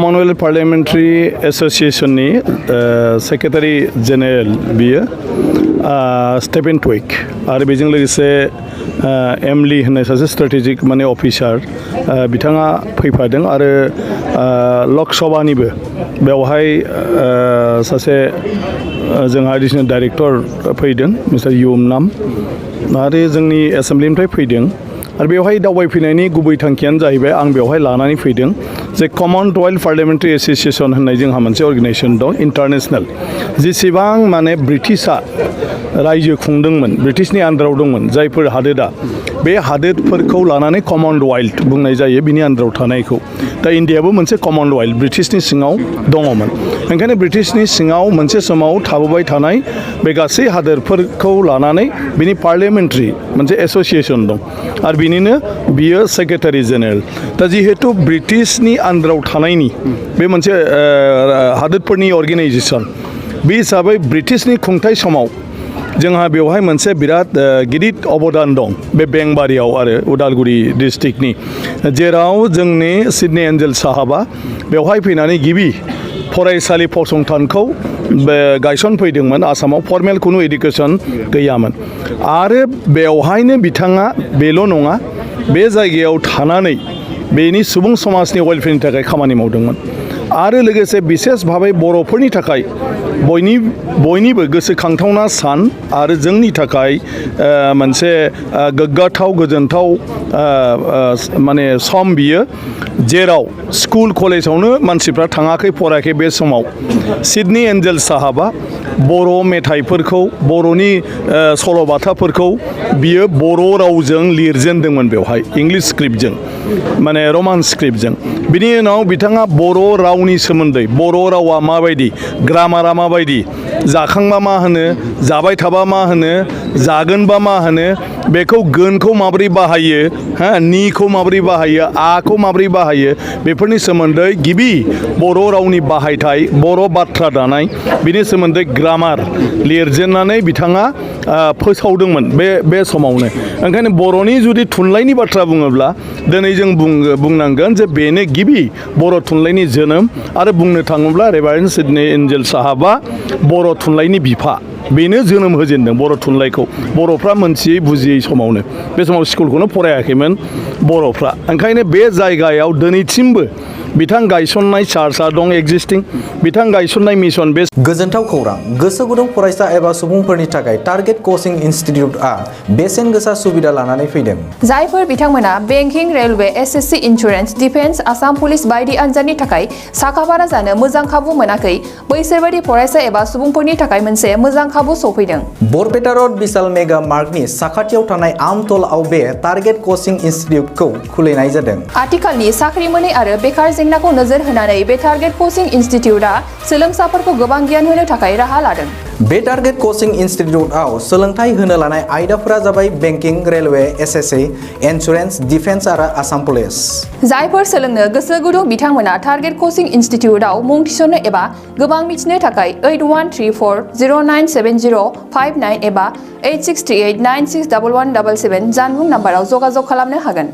कमनव parliamentary एसोसिएशननि secretary general बियो Stephen टुइक आरो बेजों लोगोसे एमली होननाय सासे स्ट्रेटेजिक माने अफिसार बिथाङा फैफादों आरो लक सभानिबो बेवहाय सासे जोंहा एडिशनेल डाइरेक्टर फैदों मिस्टार युम नाम आरो जोंनि एसेम्ब्लिनिफ्राय फैदों आरो बेवहाय दावबायफैनायनि गुबै थांखियानो जाहैबाय आं बेवहाय लानानै फैदों जे कमनवेल्थ पार्लियामेंट्री एसोसिएशन होननाय जोंहा मोनसे अर्गेनाइजेशन दं इन्टारनेशनेल जेसेबां माने ब्रिटिशआ रायजो खुंदोंमोन ब्रिटिशनि आन्दाराव दंमोन जायफोर हादोरा बे हादोरफोरखौ लानानै कमनवेल्थ बुंनाय जायो बिनि आन्दाराव थानायखौ दा इन्डियाबो मोनसे कमनवेल्थ ब्रिटिशनि सिङाव दङमोन ओंखायनो ब्रिटिशनि सिङाव मोनसे समाव थाबोबाय थानाय बे गासै हादोरफोरखौ लानानै बिनि पार्लियामेंट्री मोनसे एसोसिएशन दं आरो बिनिनो बियो सेक्रेटारि जेनेरेल दा जिहेतु ब्रिटिशनि आन्दाराव थानायनि बे मोनसे हादोरफोरनि अर्गेनाइजेशन बे हिसाबै ब्रिटिशनि खुंथाय समाव जोंहा बेवहाय मोनसे बिराद गिदिर अबदान दं बे बेंबारियाव आरो उदालगुरि डिस्ट्रिक्टनि जेराव जोंनि सिडनी एन्जेल साहाबा बेवहाय फैनानै गिबि फरायसालि फसंथानखौ गायसनफैदोंमोन आसामाव फर्मेल खुनु एडुकेसन गैयामोन आरो बेवहायनो बिथाङा बेल' नङा बे जायगायाव थानानै बेनि सुबुं समाजनि वेलफेयारनि थाखाय खामानि मावदोंमोन आरो लोगोसे बिसेस भाबै बर'फोरनि थाखाय बयनिबो गोसोखांथावना सान आरो जोंनि थाखाय मोनसे गोग्गाथाव गोजोनथाव माने सम बियो जेराव स्कुल कलेजावनो मानसिफ्रा थाङाखै फरायाखै बे समाव सिडनी एन्जेल साहाबा बर' मेथाइफोरखौ बर'नि सल'बाथाफोरखौ बियो बर' रावजों लिरजेनदोंमोन बेवहाय इंलिश स्क्रिप्टजों माने रमान स्क्रिप्टजों बिनि उनाव बिथाङा बर' रावनि सोमोन्दै बर' रावा माबायदि ग्रामारा माबायदि जाखांबा मा होनो जाबाय थाबा मा होनो जागोनबा मा होनो बेखौ गोनखौ माबोरै बाहायो निखौ माबोरै बाहायो आखौ माबोरै बाहायो बेफोरनि सोमोन्दै गिबि बर' रावनि बाहायथाय बर' बाथ्रा दानाय बिनि सोमोन्दै ग्रामार लिरजेननानै बिथाङा फोसावदोंमोन बे समावनो ओंखायनो बर'नि जुदि थुनलाइनि बाथ्रा बुङोब्ला दिनै जों बुंनांगोन जे बेनो गिबि बर' थुनलाइनि जोनोम आरो बुंनो थाङोब्ला रेभारेन्ड सिडनी एन्जेल साहाबा बर' थुनलाइनि बिफा बेनो जोनोम होजेनदों बर' थुनलाइखौ बर'फ्रा मोनथियै बुजियै समावनो बे समाव स्कुलखौनो फरायाखैमोन बर'फ्रा ओंखायनो बे जायगायाव दिनैसिमबो बिथां गायसननाय चार्चआ दं एक्जिस्टिं बिथां गायसननाय मिशन बे गोजोनथाव खौरां गोसो गुदुं फरायसा एबा सुबुंफोरनि थाखाय टारगेट कोचिं इनस्टिट्यूटआ बेसेन गोसा सुबिदा लानानै फैदों जायफोर बिथांमोना banking railway SSC insurance defence Assam police बायदि आनजादनि थाखाय साखाफारा जानो मोजां खाबु मोनाखै बैसोरबायदि फरायसा एबा सुबुंफोरनि थाखाय मोनसे मोजां खाबु सफैदों बरपेटा रोड विशाल मेगा मार्टनि साखाथियाव थानाय आमतलाव बे टारगेट कोचिं इनस्टिट्यूटखौ खुलिनाय जादों आथिखालनि साख्रि मोनै आरो बेकार जेंनाखौ नोजोर होनानै बे टारगेट कोचिं इनस्टिट्यूटआ सोलोंसाफोरखौ गोबां गियान होनो थाखाय राहा लादों बे टारगेट कोचिं इनस्टिट्यूटआव सोलोंथाइ होनो लानाय आयदाफोरा जाबाय banking railway SSC insurance defence आरो आसाम पुलिस जायफोर सोलोंनो गोसो गुदुं बिथांमोना टारगेट कोचिं इनस्टिट्यूटआव मुं थिसननो एबा गोबां मिथिनो थाखाय 8134097059 एबा 8638961177 जानबुं नाम्बाराव जगाजग खालामनो हागोन।